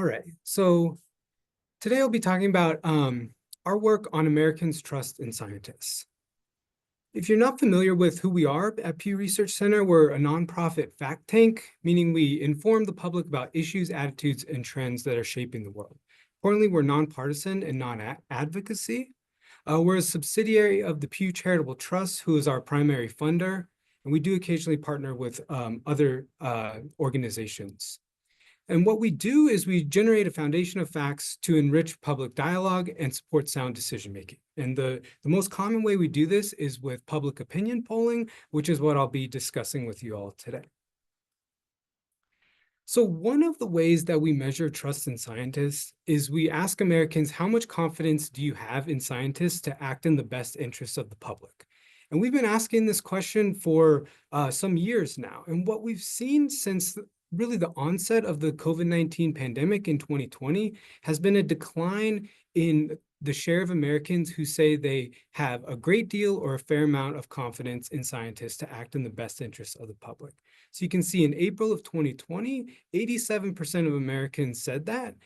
All right, so today I'll be talking about our work on Americans' trust in scientists. If you're not familiar with who we are at Pew Research Center, we're a nonprofit fact tank, meaning we inform the public about issues, attitudes, and trends that are shaping the world. Importantly, we're nonpartisan and non-advocacy. We're a subsidiary of the Pew Charitable Trust, who is our primary funder, and we do occasionally partner with other organizations. And what we do is we generate a foundation of facts to enrich public dialogue and support sound decision-making. And the most common way we do this is with public opinion polling, which is what I'll be discussing with you all today. So one of the ways that we measure trust in scientists is we ask Americans, how much confidence do you have in scientists to act in the best interests of the public? And we've been asking this question for some years now. And what we've seen since really the onset of the COVID-19 pandemic in 2020 has been a decline in the share of Americans who say they have a great deal or a fair amount of confidence in scientists to act in the best interests of the public. So you can see in April of 2020, 87% of Americans said that.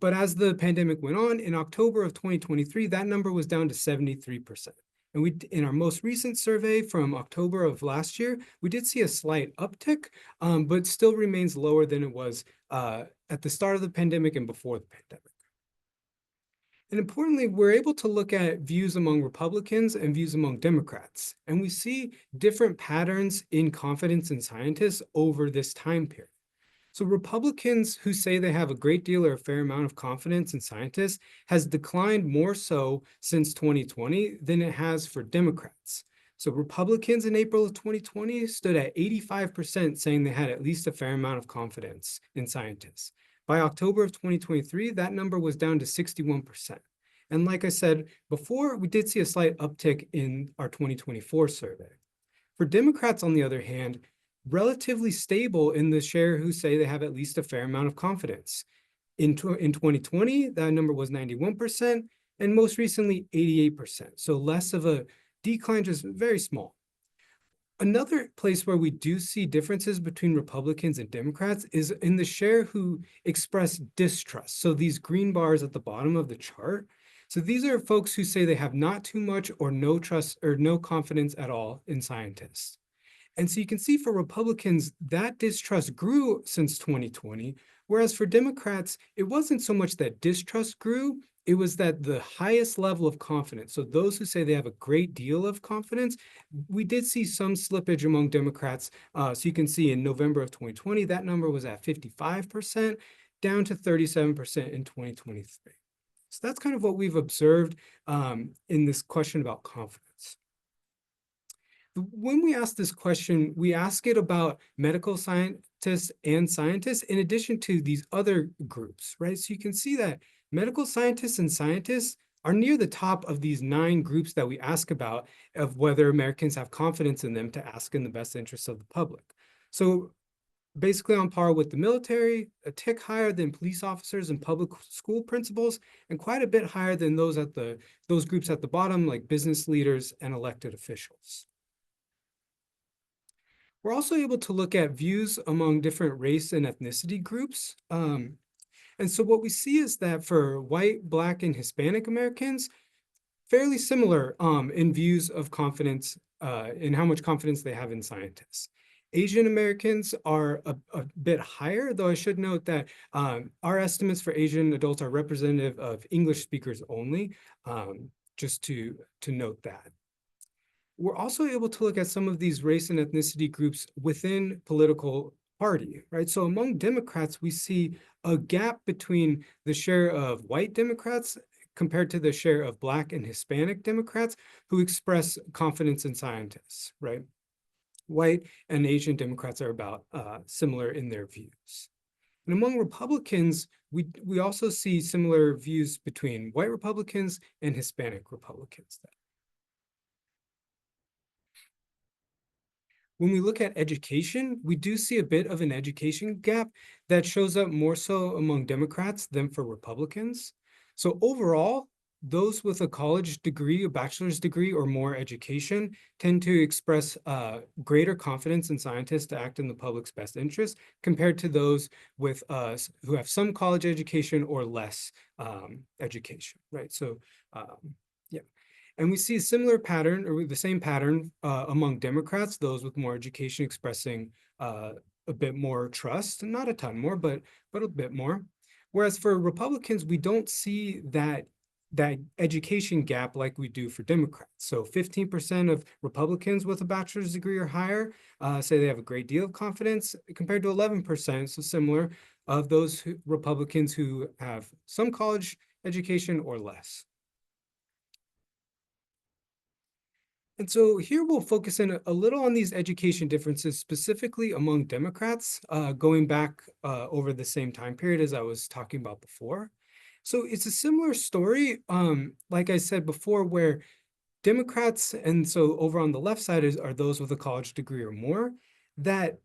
But as the pandemic went on, in October of 2023, that number was down to 73%. And in our most recent survey from October of last year, we did see a slight uptick, but still remains lower than it was at the start of the pandemic and before the pandemic. And importantly, we're able to look at views among Republicans and views among Democrats. And we see different patterns in confidence in scientists over this time period. So Republicans who say they have a great deal or a fair amount of confidence in scientists has declined more so since 2020 than it has for Democrats. So Republicans in April of 2020 stood at 85% saying they had at least a fair amount of confidence in scientists. By October of 2023, that number was down to 61%. And like I said before, we did see a slight uptick in our 2024 survey. For Democrats, on the other hand, relatively stable in the share who say they have at least a fair amount of confidence. In 2020, that number was 91%, and most recently, 88%. So less of a decline, just very small. Another place where we do see differences between Republicans and Democrats is in the share who express distrust. So these green bars at the bottom of the chart. So these are folks who say they have not too much or no trust or no confidence at all in scientists. And so you can see for Republicans, that distrust grew since 2020, whereas for Democrats, it wasn't so much that distrust grew, it was that the highest level of confidence, so those who say they have a great deal of confidence, we did see some slippage among Democrats. So you can see in November of 2020, that number was at 55%, down to 37% in 2023. So that's kind of what we've observed in this question about confidence. When we ask this question, we ask it about medical scientists and scientists in addition to these other groups, right? So you can see that medical scientists and scientists are near the top of these 9 groups that we ask about of whether Americans have confidence in them to ask in the best interests of the public. So basically on par with the military, a tick higher than police officers and public school principals, and quite a bit higher than those groups at the bottom, like business leaders and elected officials. We're also able to look at views among different race and ethnicity groups. And so what we see is that for white, Black, and Hispanic Americans, fairly similar in views of confidence, in how much confidence they have in scientists. Asian Americans are a bit higher, though I should note that our estimates for Asian adults are representative of English speakers only, just to note that. We're also able to look at some of these race and ethnicity groups within political party, right? So among Democrats, we see a gap between the share of white Democrats compared to the share of Black and Hispanic Democrats who express confidence in scientists, right? White and Asian Democrats are about similar in their views. And among Republicans, we also see similar views between white Republicans and Hispanic Republicans. When we look at education, we do see a bit of an education gap that shows up more so among Democrats than for Republicans. So overall, those with a college degree, a bachelor's degree or more education tend to express greater confidence in scientists to act in the public's best interest compared to those with who have some college education or less education, right? So, yeah. And we see a similar pattern, or the same pattern among Democrats, those with more education expressing a bit more trust, not a ton more, but a bit more. Whereas for Republicans, we don't see that education gap like we do for Democrats. So 15% of Republicans with a bachelor's degree or higher say they have a great deal of confidence compared to 11%, so similar, of those Republicans who have some college education or less. And so here we'll focus in a little on these education differences, specifically among Democrats, going back over the same time period as I was talking about before. So it's a similar story, like I said before, where Democrats, and so over on the left side are those with a college degree or more, that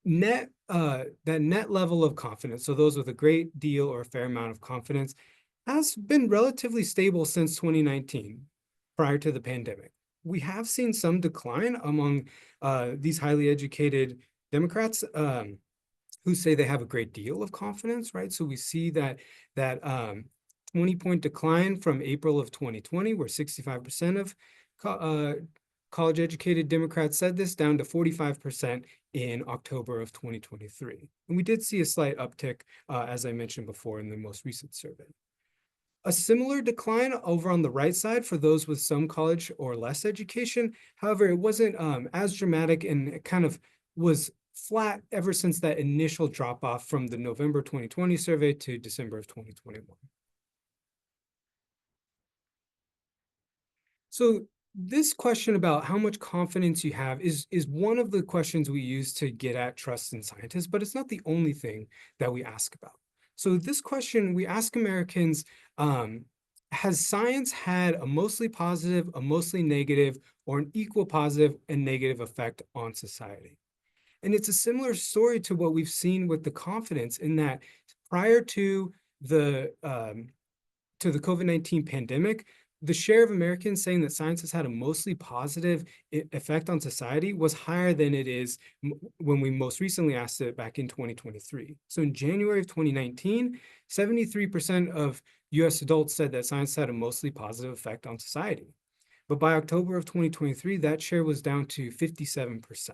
net level of confidence, so those with a great deal or a fair amount of confidence, has been relatively stable since 2019, prior to the pandemic. We have seen some decline among these highly educated Democrats who say they have a great deal of confidence, right? So we see that 20-point decline from April of 2020, where 65% of college-educated Democrats said this, down to 45% in October of 2023. And we did see a slight uptick, as I mentioned before, in the most recent survey. A similar decline over on the right side for those with some college or less education. However, it wasn't as dramatic, and it kind of was flat ever since that initial drop off from the November 2020 survey to December of 2021. So this question about how much confidence you have is one of the questions we use to get at trust in scientists, but it's not the only thing that we ask about. So this question, we ask Americans, has science had a mostly positive, a mostly negative, or an equal positive and negative effect on society? And it's a similar story to what we've seen with the confidence, in that prior to the COVID-19 pandemic, the share of Americans saying that science has had a mostly positive effect on society was higher than it is when we most recently asked it back in 2023. So in January of 2019, 73% of US adults said that science had a mostly positive effect on society. But by October of 2023, that share was down to 57%.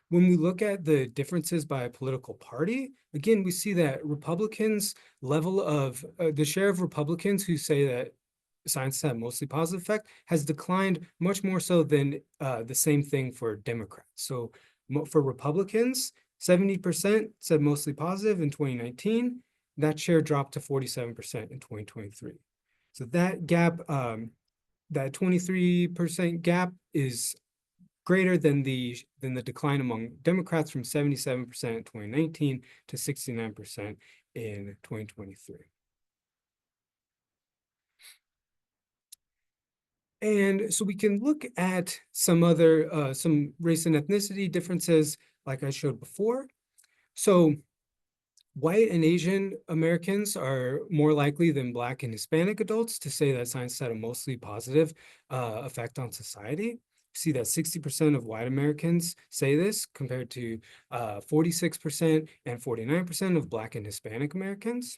When we look at the differences by a political party, again, we see that Republicans' level of the share of Republicans who say that science had mostly positive effect has declined much more so than the same thing for Democrats. So for Republicans, 70% said mostly positive in 2019. That share dropped to 47% in 2023. So that gap, that 23% gap, is greater than the decline among Democrats from 77% in 2019 to 69% in 2023. And so we can look at some other some race and ethnicity differences, like I showed before. So white and Asian Americans are more likely than Black and Hispanic adults to say that science had a mostly positive effect on society. See that 60% of white Americans say this, compared to 46% and 49% of Black and Hispanic Americans.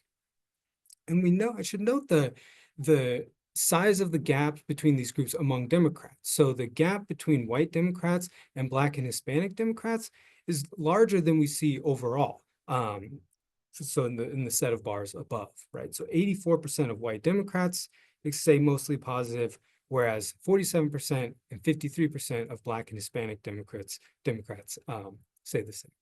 And I should note the size of the gap between these groups among Democrats. So the gap between white Democrats and Black and Hispanic Democrats is larger than we see overall. So in the set of bars above, right? So 84% of white Democrats say mostly positive, whereas 47% and 53% of Black and Hispanic Democrats say the same.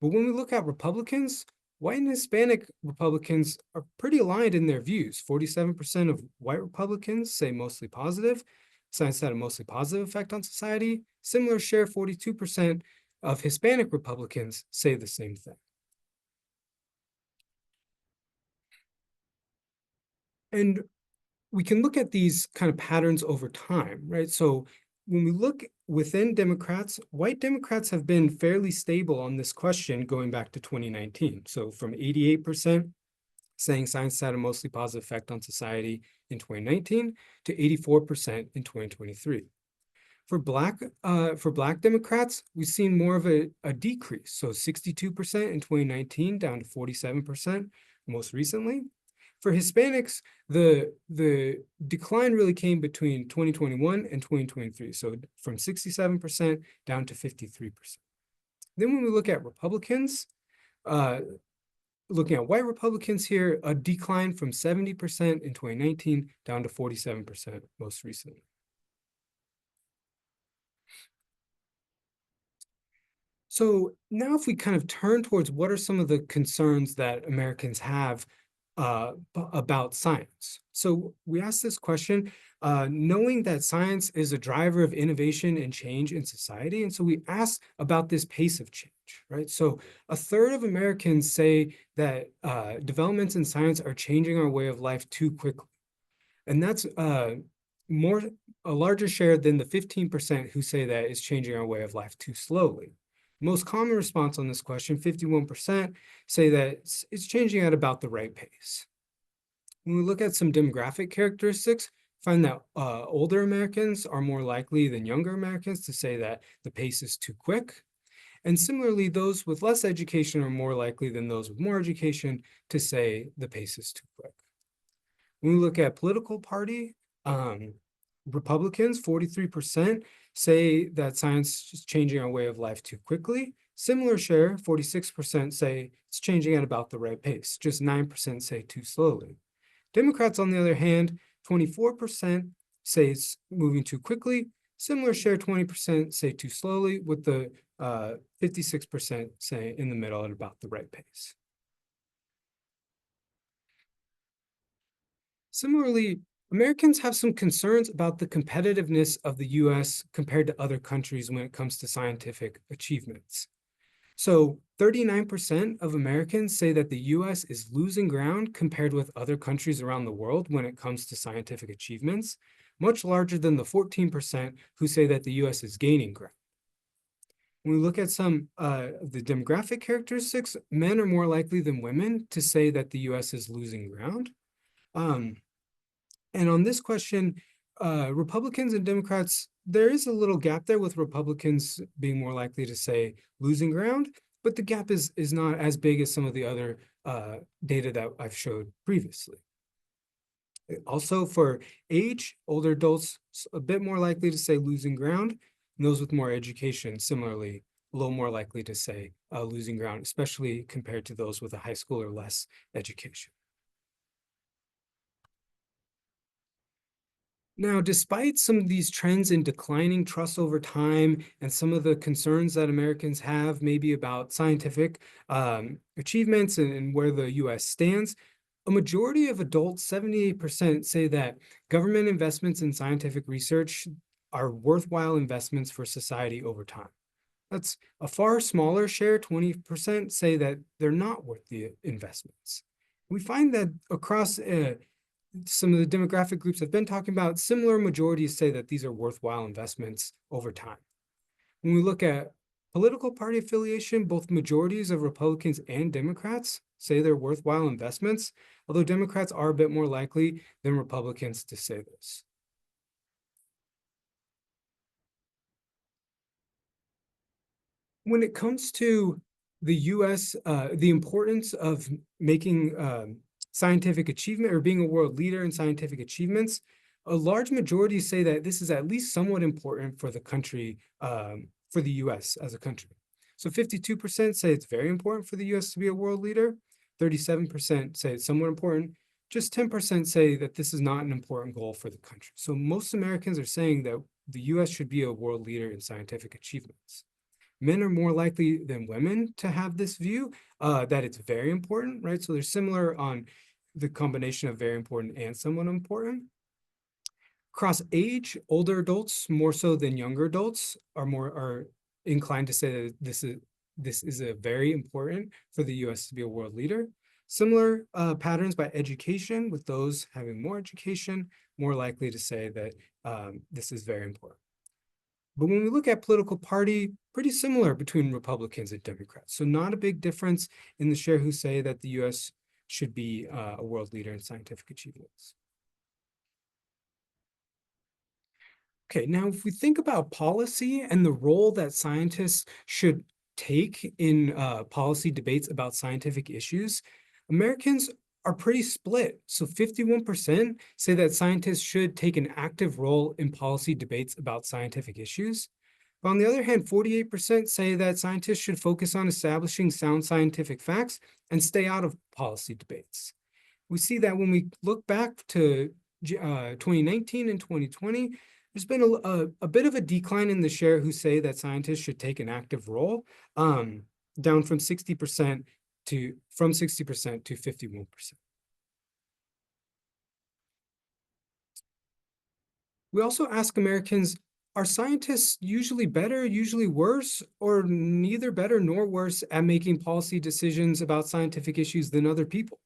But when we look at Republicans, white and Hispanic Republicans are pretty aligned in their views. 47% of white Republicans say mostly positive. Science had a mostly positive effect on society. Similar share, 42% of Hispanic Republicans say the same thing. And we can look at these kind of patterns over time, right? So when we look within Democrats, white Democrats have been fairly stable on this question going back to 2019. So from 88% saying science had a mostly positive effect on society in 2019 to 84% in 2023. For Black Democrats, we've seen more of a decrease. So 62% in 2019 down to 47% most recently. For Hispanics, the decline really came between 2021 and 2023. So from 67% down to 53%. Then when we look at Republicans, looking at white Republicans here, a decline from 70% in 2019 down to 47% most recently. So now if we kind of turn towards what are some of the concerns that Americans have about science. So we asked this question, knowing that science is a driver of innovation and change in society. And so we asked about this pace of change, right? So a third of Americans say that developments in science are changing our way of life too quickly. And that's a larger share than the 15% who say that it's changing our way of life too slowly. Most common response on this question, 51%, say that it's changing at about the right pace. When we look at some demographic characteristics, find that older Americans are more likely than younger Americans to say that the pace is too quick. And similarly, those with less education are more likely than those with more education to say the pace is too quick. When we look at political party, Republicans, 43%, say that science is changing our way of life too quickly. Similar share, 46% say it's changing at about the right pace. Just 9% say too slowly. Democrats, on the other hand, 24% say it's moving too quickly. Similar share, 20% say too slowly, with the 56% say in the middle at about the right pace. Similarly, Americans have some concerns about the competitiveness of the US compared to other countries when it comes to scientific achievements. So 39% of Americans say that the US is losing ground compared with other countries around the world when it comes to scientific achievements, much larger than the 14% who say that the US is gaining ground. When we look at some of the demographic characteristics, men are more likely than women to say that the US is losing ground. And on this question, Republicans and Democrats, there is a little gap there with Republicans being more likely to say losing ground, but the gap is not as big as some of the other data that I've showed previously. Also for age, older adults, a bit more likely to say losing ground, and those with more education, similarly, a little more likely to say losing ground, especially compared to those with a high school or less education. Now, despite some of these trends in declining trust over time and some of the concerns that Americans have maybe about scientific achievements and where the US stands, a majority of adults, 78%, say that government investments in scientific research are worthwhile investments for society over time. That's a far smaller share, 20%, say that they're not worth the investments. We find that across some of the demographic groups I've been talking about, similar majorities say that these are worthwhile investments over time. When we look at political party affiliation, both majorities of Republicans and Democrats say they're worthwhile investments, although Democrats are a bit more likely than Republicans to say this. When it comes to the US, the importance of making scientific achievement or being a world leader in scientific achievements, a large majority say that this is at least somewhat important for the country, for the US as a country. So 52% say it's very important for the US to be a world leader, 37% say it's somewhat important, just 10% say that this is not an important goal for the country. So most Americans are saying that the US should be a world leader in scientific achievements. Men are more likely than women to have this view that it's very important, right? So they're similar on the combination of very important and somewhat important. Across age, older adults, more so than younger adults, are inclined to say that this is a very important for the US to be a world leader. Similar patterns by education, with those having more education, more likely to say that this is very important. But when we look at political party, pretty similar between Republicans and Democrats. So not a big difference in the share who say that the US should be a world leader in scientific achievements. Okay, now if we think about policy and the role that scientists should take in policy debates about scientific issues, Americans are pretty split. So 51% say that scientists should take an active role in policy debates about scientific issues. But on the other hand, 48% say that scientists should focus on establishing sound scientific facts and stay out of policy debates. We see that when we look back to 2019 and 2020, there's been a bit of a decline in the share who say that scientists should take an active role, down from 60% to 51%. We also ask Americans, are scientists usually better, usually worse, or neither better nor worse at making policy decisions about scientific issues than other people?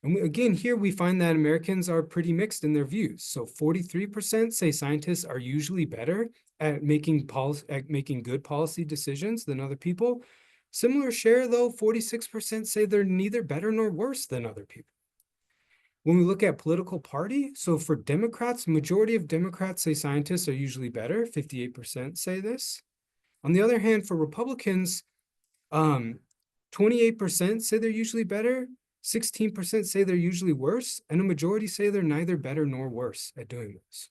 And again, here we find that Americans are pretty mixed in their views. So 43% say scientists are usually better at making good policy decisions than other people. Similar share, though, 46% say they're neither better nor worse than other people. When we look at political party, so for Democrats, majority of Democrats say scientists are usually better, 58% say this. On the other hand, for Republicans, 28% say they're usually better, 16% say they're usually worse, and a majority say they're neither better nor worse at doing this.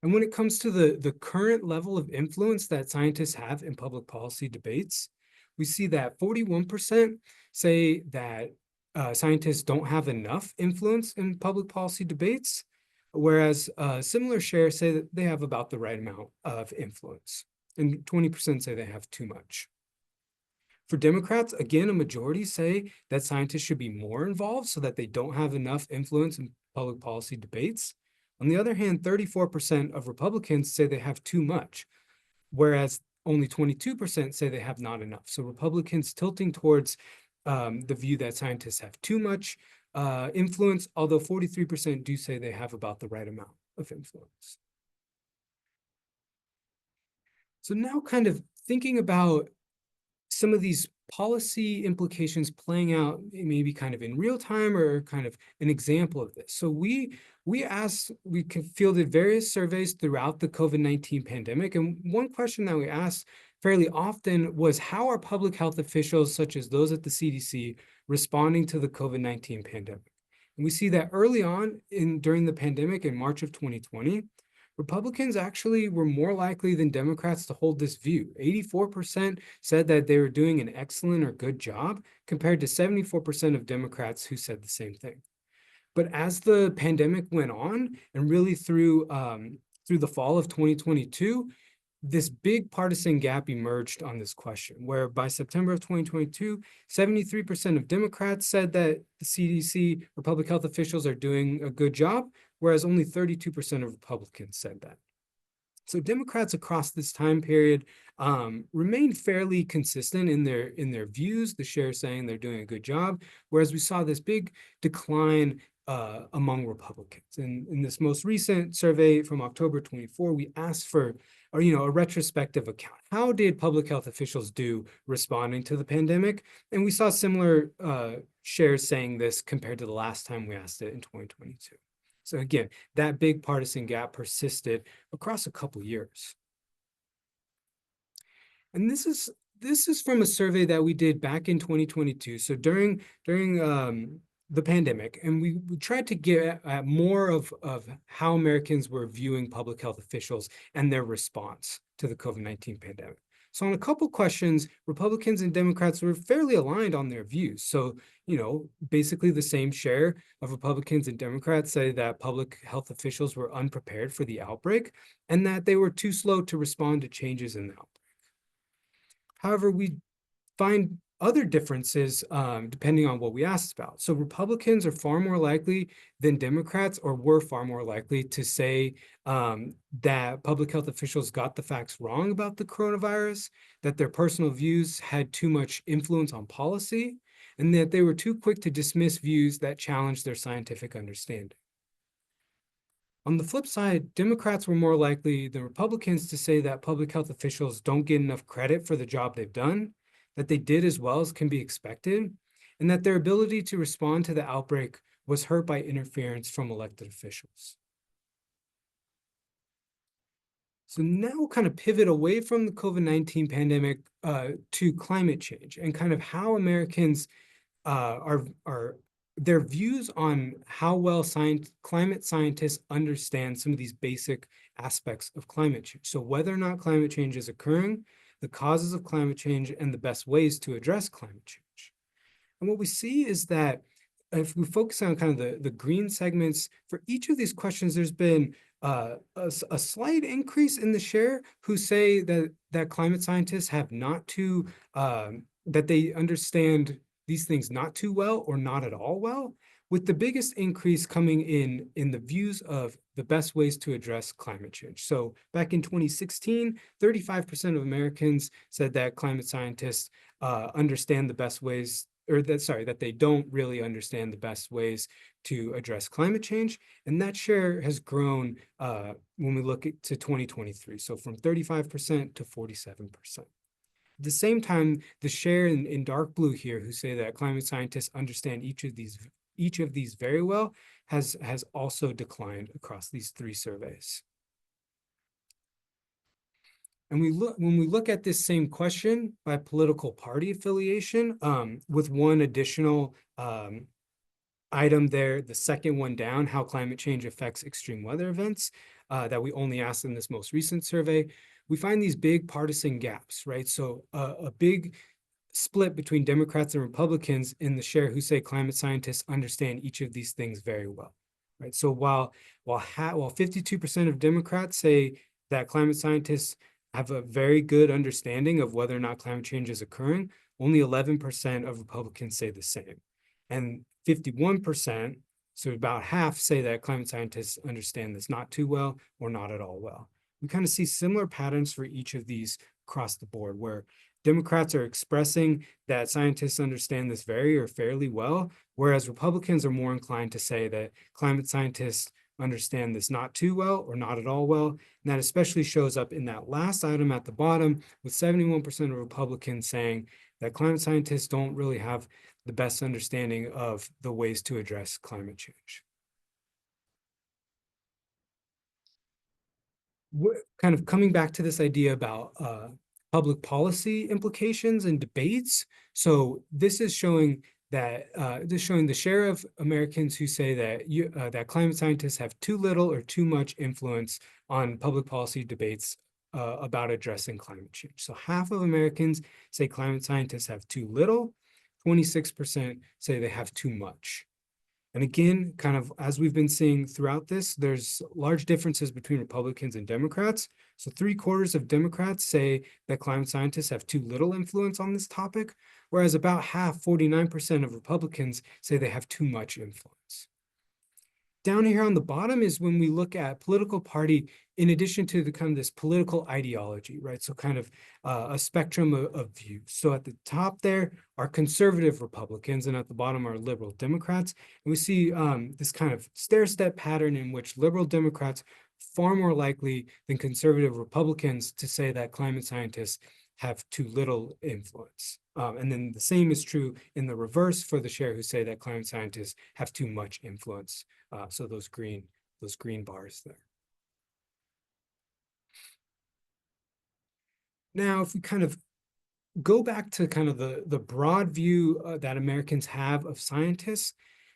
And when it comes to the current level of influence that scientists have in public policy debates, we see that 41% say that scientists don't have enough influence in public policy debates, whereas similar shares say that they have about the right amount of influence, and 20% say they have too much. For Democrats, again, a majority say that scientists should be more involved so that they don't have enough influence in public policy debates. On the other hand, 34% of Republicans say they have too much, whereas only 22% say they have not enough. So Republicans tilting towards the view that scientists have too much influence, although 43% do say they have about the right amount of influence. So now kind of thinking about some of these policy implications playing out maybe kind of in real time or kind of an example of this. So we fielded various surveys throughout the COVID-19 pandemic. And one question that we asked fairly often was, how are public health officials, such as those at the CDC, responding to the COVID-19 pandemic? And we see that early on during the pandemic in March of 2020, Republicans actually were more likely than Democrats to hold this view. 84% said that they were doing an excellent or good job, compared to 74% of Democrats who said the same thing. But as the pandemic went on, and really through the fall of 2022, this big partisan gap emerged on this question, where by September of 2022, 73% of Democrats said that the CDC or public health officials are doing a good job, whereas only 32% of Republicans said that. So Democrats across this time period remained fairly consistent in their views, the share saying they're doing a good job, whereas we saw this big decline among Republicans. And in this most recent survey from October 24, we asked for a retrospective account. How did public health officials do responding to the pandemic? And we saw similar shares saying this compared to the last time we asked it in 2022. So again, that big partisan gap persisted across a couple years. And this is from a survey that we did back in 2022. So during the pandemic, and we tried to get at more of how Americans were viewing public health officials and their response to the COVID-19 pandemic. So on a couple questions, Republicans and Democrats were fairly aligned on their views. So, basically the same share of Republicans and Democrats say that public health officials were unprepared for the outbreak and that they were too slow to respond to changes in the outbreak. However, we find other differences depending on what we asked about. So Republicans are far more likely than Democrats, or were far more likely to say that public health officials got the facts wrong about the coronavirus, that their personal views had too much influence on policy, and that they were too quick to dismiss views that challenged their scientific understanding. On the flip side, Democrats were more likely than Republicans to say that public health officials don't get enough credit for the job they've done, that they did as well as can be expected, and that their ability to respond to the outbreak was hurt by interference from elected officials. So now we'll kind of pivot away from the COVID-19 pandemic to climate change and kind of how Americans are their views on how well climate scientists understand some of these basic aspects of climate change. So whether or not climate change is occurring, the causes of climate change, and the best ways to address climate change. And what we see is that if we focus on kind of the green segments, for each of these questions, there's been a slight increase in the share who say that climate scientists have not too, that they understand these things not too well or not at all well, with the biggest increase coming in the views of the best ways to address climate change. So back in 2016, 35% of Americans said that climate scientists understand the best ways, or that they don't really understand the best ways to address climate change. And that share has grown when we look to 2023. So from 35% to 47%. At the same time, the share in dark blue here who say that climate scientists understand each of these very well has also declined across these three surveys. And when we look at this same question by political party affiliation, with one additional item there, the second one down, how climate change affects extreme weather events, that we only asked in this most recent survey, we find these big partisan gaps, right? So a big split between Democrats and Republicans in the share who say climate scientists understand each of these things very well, right? So while 52% of Democrats say that climate scientists have a very good understanding of whether or not climate change is occurring, only 11% of Republicans say the same. And 51%, so about half, say that climate scientists understand this not too well or not at all well. We kind of see similar patterns for each of these across the board, where Democrats are expressing that scientists understand this very or fairly well, whereas Republicans are more inclined to say that climate scientists understand this not too well or not at all well. And that especially shows up in that last item at the bottom, with 71% of Republicans saying that climate scientists don't really have the best understanding of the ways to address climate change. Kind of coming back to this idea about public policy implications and debates. So this is showing that the share of Americans who say that climate scientists have too little or too much influence on public policy debates about addressing climate change. So half of Americans say climate scientists have too little, 26% say they have too much. And again, kind of as we've been seeing throughout this, there's large differences between Republicans and Democrats. So 3/4 of Democrats say that climate scientists have too little influence on this topic, whereas about half, 49% of Republicans say they have too much influence. Down here on the bottom is when we look at political party, in addition to the kind of this political ideology, right? So kind of a spectrum of views. So at the top there are conservative Republicans, and at the bottom are liberal Democrats. And we see this kind of stair-step pattern in which liberal Democrats far more likely than conservative Republicans to say that climate scientists have too little influence. And then the same is true in the reverse for the share who say that climate scientists have too much influence. So those green bars there. Now, if we kind of go back to kind of the broad view that Americans have of scientists,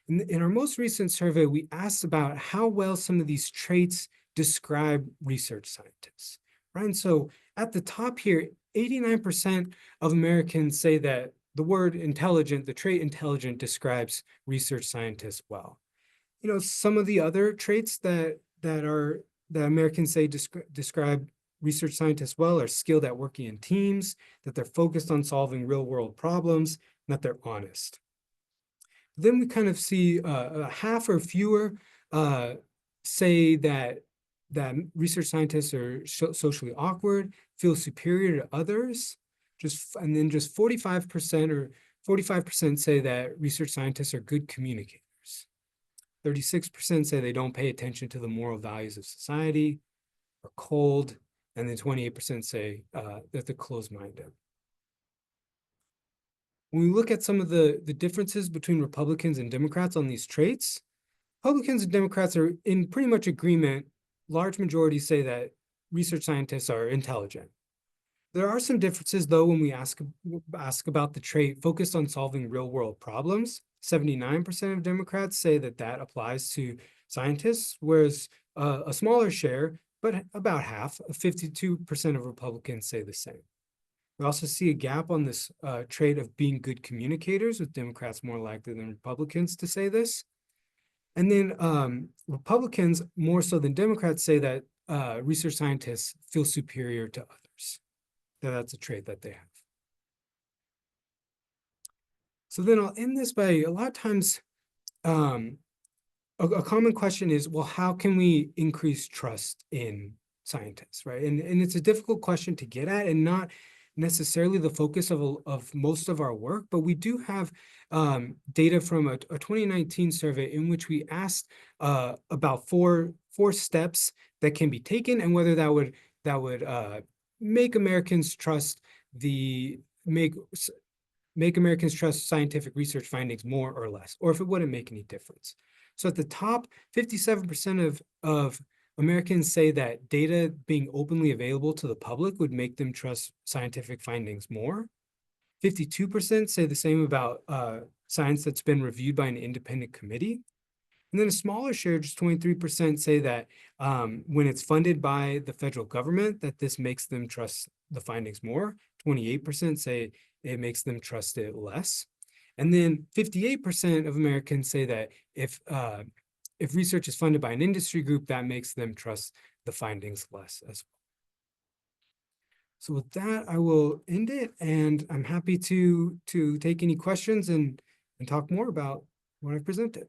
in our most recent survey, we asked about how well some of these traits describe research scientists, right? And so at the top here, 89% of Americans say that the word intelligent, the trait intelligent, describes research scientists well. You know, some of the other traits that Americans say describe research scientists well are skilled at working in teams, that they're focused on solving real world problems, and that they're honest. Then we kind of see half or fewer say that research scientists are socially awkward, feel superior to others, and then just 45% say that research scientists are good communicators. 36% say they don't pay attention to the moral values of society, are cold, and then 28% say that they're closed-minded. When we look at some of the differences between Republicans and Democrats on these traits, Republicans and Democrats are in pretty much agreement. Large majorities say that research scientists are intelligent. There are some differences, though, when we ask about the trait focused on solving real-world problems. 79% of Democrats say that that applies to scientists, whereas a smaller share, but about half, 52% of Republicans say the same. We also see a gap on this trait of being good communicators, with Democrats more likely than Republicans to say this. And then Republicans, more so than Democrats, say that research scientists feel superior to others. That's a trait that they have. So then I'll end this by, a lot of times, a common question is, well, how can we increase trust in scientists, right? And it's a difficult question to get at, and not necessarily the focus of most of our work, but we do have data from a 2019 survey in which we asked about four steps that can be taken, and whether that would make Americans trust make Americans trust scientific research findings more or less, or if it wouldn't make any difference. So at the top, 57% of Americans say that data being openly available to the public would make them trust scientific findings more. 52% say the same about science that's been reviewed by an independent committee. And then a smaller share, just 23%, say that when it's funded by the federal government, that this makes them trust the findings more. 28% say it makes them trust it less. And then 58% of Americans say that if research is funded by an industry group, that makes them trust the findings less as well. So with that, I will end it, and I'm happy to take any questions and talk more about what I've presented.